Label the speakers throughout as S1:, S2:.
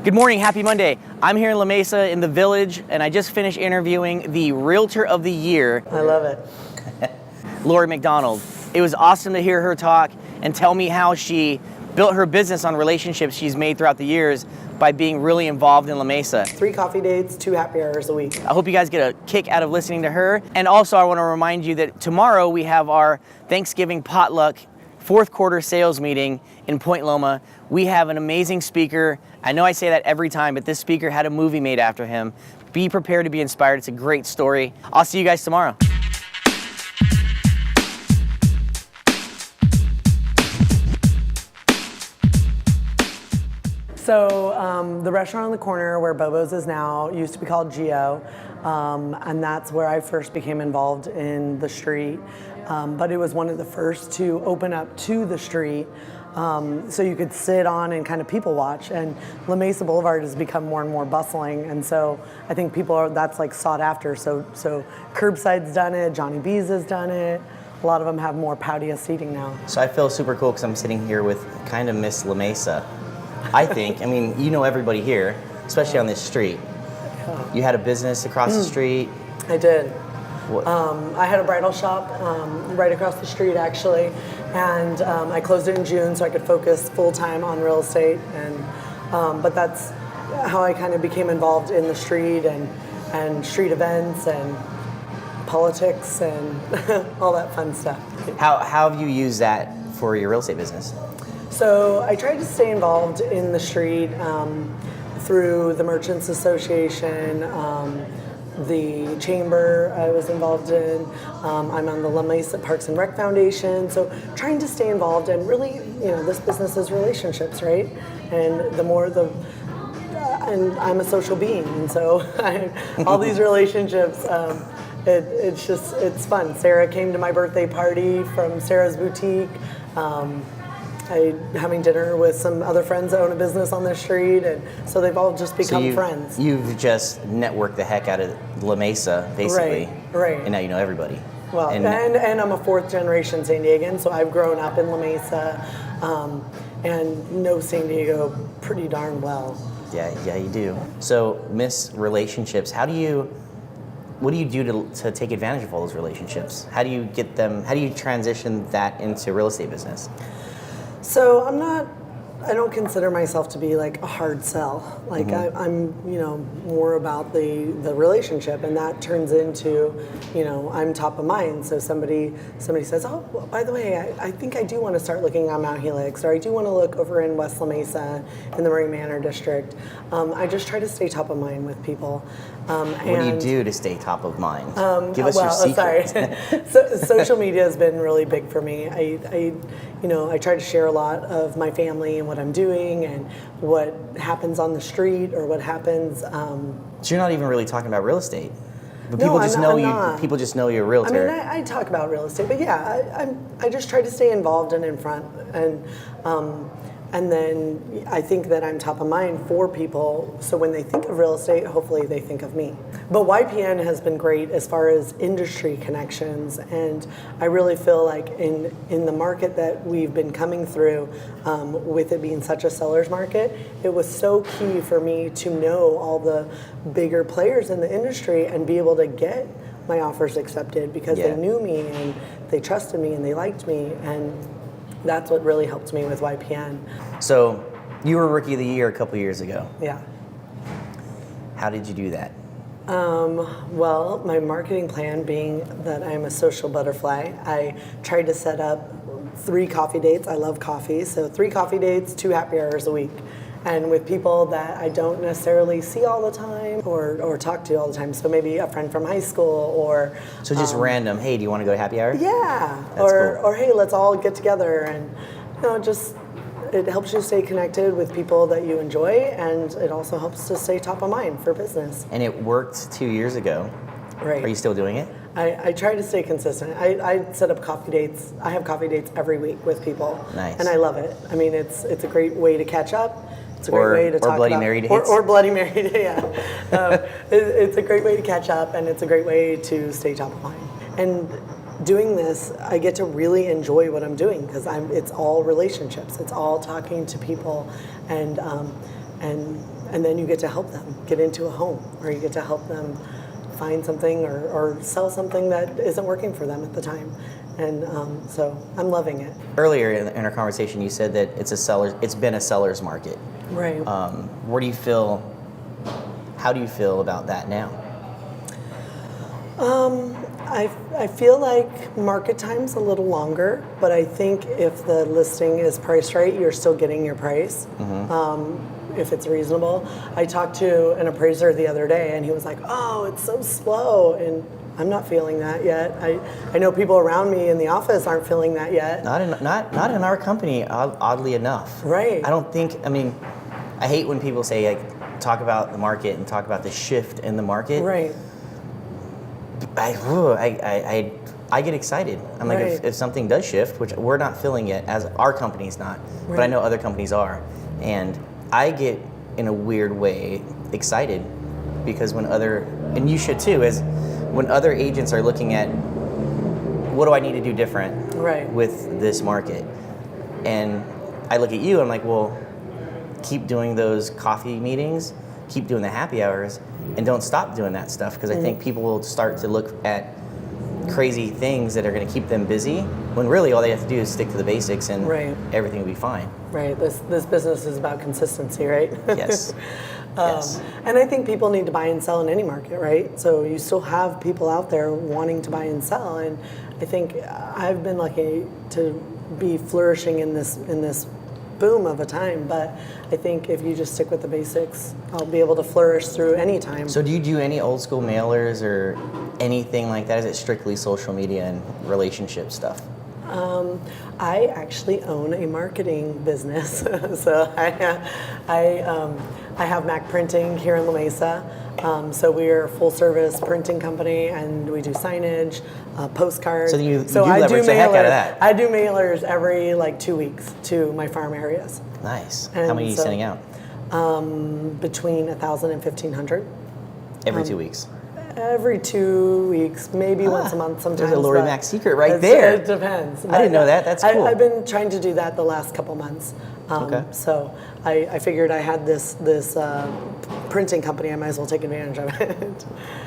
S1: Good morning, happy Monday. I'm here in La Mesa in the Village, and I just finished interviewing the Realtor of the Year.
S2: I love it.
S1: Laurie MacDonald. It was awesome to hear her talk and tell me how she built her business on relationships she's made throughout the years by being really involved in La Mesa.
S2: 3 coffee dates, 2 happy hours a week.
S1: I hope you guys get a kick out of listening to her. And also I want to remind you that tomorrow we have our Thanksgiving potluck 4th quarter sales meeting in Point Loma. We have an amazing speaker. I know I say that every time, but this speaker had a movie made after him. Be prepared to be inspired. It's a great story. I'll see you guys tomorrow.
S2: So the restaurant on the corner where Bobo's is now used to be called Geo, and that's where I first became involved in the street. But it was one of the first to open up to the street, so you could sit on and kind of people watch. And La Mesa Boulevard has become more and more bustling, and so I think that's like sought after. So Curbside's done it, Johnny B's has done it. A lot of them have more patio seating now.
S1: So I feel super cool because I'm sitting here with kind of Miss La Mesa. I think, I mean, you know everybody here, especially on this street. You had a business across the street.
S2: I did.
S1: What?
S2: I had a bridal shop right across the street, actually, and I closed it in June so I could focus full-time on real estate. And but that's how I kind of became involved in the street and street events and politics and all that fun stuff.
S1: How have you used that for your real estate business?
S2: So I tried to stay involved in the street through the Merchants Association, the chamber I was involved in. I'm on the La Mesa Parks and Rec Foundation. So trying to stay involved, and really, this business is relationships, right? And and I'm a social being, and so all these relationships, it's fun. Sarah came to my birthday party from Sarah's Boutique. Having dinner with some other friends that own a business on the street, and so they've all just become friends.
S1: You've just networked the heck out of La Mesa, basically.
S2: Right.
S1: And now you know everybody.
S2: Well, and I'm a 4th generation San Diegan, so I've grown up in La Mesa and know San Diego pretty darn well.
S1: Yeah, you do. So, Miss Relationships, what do you do to take advantage of all those relationships? How do you transition that into real estate business?
S2: So I don't consider myself to be like a hard sell. Like I'm more about the relationship, and that turns into, I'm top of mind. So somebody says, oh, well, by the way, I think I do want to start looking on Mount Helix, or I do want to look over in West La Mesa in the Marine Manor district. I just try to stay top of mind with people.
S1: What do you do to stay top of mind? Give us your secrets.
S2: Sorry. Social media has been really big for me. I try to share a lot of my family and what I'm doing and what happens on the street or what happens.
S1: So you're not even really talking about real estate, but
S2: no,
S1: people just know you.
S2: Not.
S1: People just know you're a realtor.
S2: I mean, I talk about real estate, but yeah, I just try to stay involved and in front, and then I think that I'm top of mind for people, so when they think of real estate, hopefully they think of me. But YPN has been great as far as industry connections, and I really feel like in the market that we've been coming through, with it being such a seller's market, it was so key for me to know all the bigger players in the industry and be able to get my offers accepted because they knew me and they trusted me and they liked me, and that's what really helped me with YPN.
S1: So, you were Rookie of the Year a couple years ago.
S2: Yeah.
S1: How did you do that?
S2: Well, my marketing plan being that I'm a social butterfly, I tried to set up 3 coffee dates. I love coffee, so 3 coffee dates, 2 happy hours a week. And with people that I don't necessarily see all the time or talk to all the time. So maybe a friend from high school or...
S1: So just random, hey, do you want to go to happy hour?
S2: Yeah.
S1: That's cool.
S2: Or hey, let's all get together. And it helps you stay connected with people that you enjoy, and it also helps to stay top of mind for business.
S1: And it worked 2 years ago.
S2: Right.
S1: Are you still doing it?
S2: I try to stay consistent. I set up coffee dates. I have coffee dates every week with people.
S1: Nice.
S2: And I love it. I mean, it's a great way to catch up. It's a great way to talk about...
S1: Or Bloody Mary dates.
S2: Or Bloody Mary, yeah. It's a great way to catch up, and it's a great way to stay top of mind. And doing this, I get to really enjoy what I'm doing because it's all relationships. It's all talking to people and and then you get to help them get into a home, or you get to help them find something or sell something that isn't working for them at the time. And so I'm loving it.
S1: Earlier in our conversation, you said that it's been a seller's market.
S2: Right.
S1: How do you feel about that now?
S2: I feel like market time's a little longer, but I think if the listing is priced right, you're still getting your price. If it's reasonable. I talked to an appraiser the other day, and he was like, "Oh, it's so slow," and I'm not feeling that yet. I know people around me in the office aren't feeling that yet.
S1: Not in our company, oddly enough.
S2: Right.
S1: I don't think. I mean, I hate when people say talk about the market and talk about the shift in the market.
S2: Right.
S1: I get excited. I'm like,
S2: Right.
S1: if something does shift, which we're not feeling it, as our company's not, but I know other companies are, and I get in a weird way excited because and you should too, is when other agents are looking at what do I need to do different with this market, and I look at you, I'm like, well, keep doing those coffee meetings, keep doing the happy hours, and don't stop doing that stuff, because I think people will start to look at crazy things that are going to keep them busy when really all they have to do is stick to the basics and everything will be fine.
S2: Right. This business is about consistency, right?
S1: Yes. Yes.
S2: And I think people need to buy and sell in any market, right? So you still have people out there wanting to buy and sell, and I think I've been lucky to be flourishing in this boom of a time, but I think if you just stick with the basics, I'll be able to flourish through any time.
S1: So do you do any old school mailers or anything like that? Is it strictly social media and relationship stuff?
S2: I actually own a marketing business. So I have Mac Printing here in La Mesa. So we're a full service printing company, and we do signage, postcards.
S1: So you leverage the heck out of that.
S2: I do mailers every 2 weeks to my farm areas.
S1: Nice.
S2: And
S1: how many are you sending out?
S2: Between 1,000 and 1,500.
S1: Every 2 weeks?
S2: Every 2 weeks, maybe once a month sometimes.
S1: There's a Laurie Mac secret right there.
S2: It depends.
S1: I didn't know that. That's cool.
S2: I've been trying to do that the last couple months.
S1: Okay.
S2: So I figured I had this printing company, I might as well take advantage of it.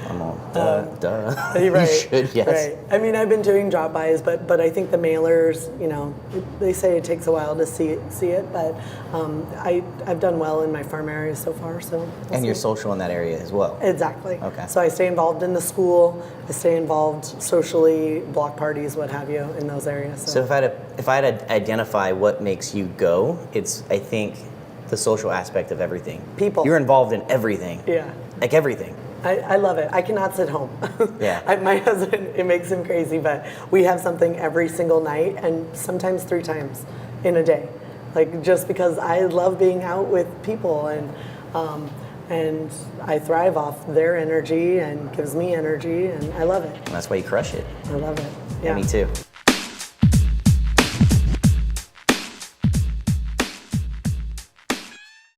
S1: I'm all, duh.
S2: Right,
S1: You should, yes.
S2: Right. I mean, I've been doing drop buys, but I think the mailers, they say it takes a while to see it, but I've done well in my farm area so far. So
S1: and you're social in that area as well.
S2: Exactly.
S1: Okay.
S2: So I stay involved in the school. I stay involved socially, block parties, what have you, in those areas.
S1: So if I had to identify what makes you go, it's, I think, the social aspect of everything.
S2: People.
S1: You're involved in everything.
S2: Yeah.
S1: Like everything.
S2: I love it. I cannot sit home.
S1: Yeah.
S2: My husband, it makes him crazy, but we have something every single night, and sometimes 3 times in a day. Just because I love being out with people, and I thrive off their energy and gives me energy, and I love it.
S1: And that's why you crush it.
S2: I love it.
S1: Yeah, me too.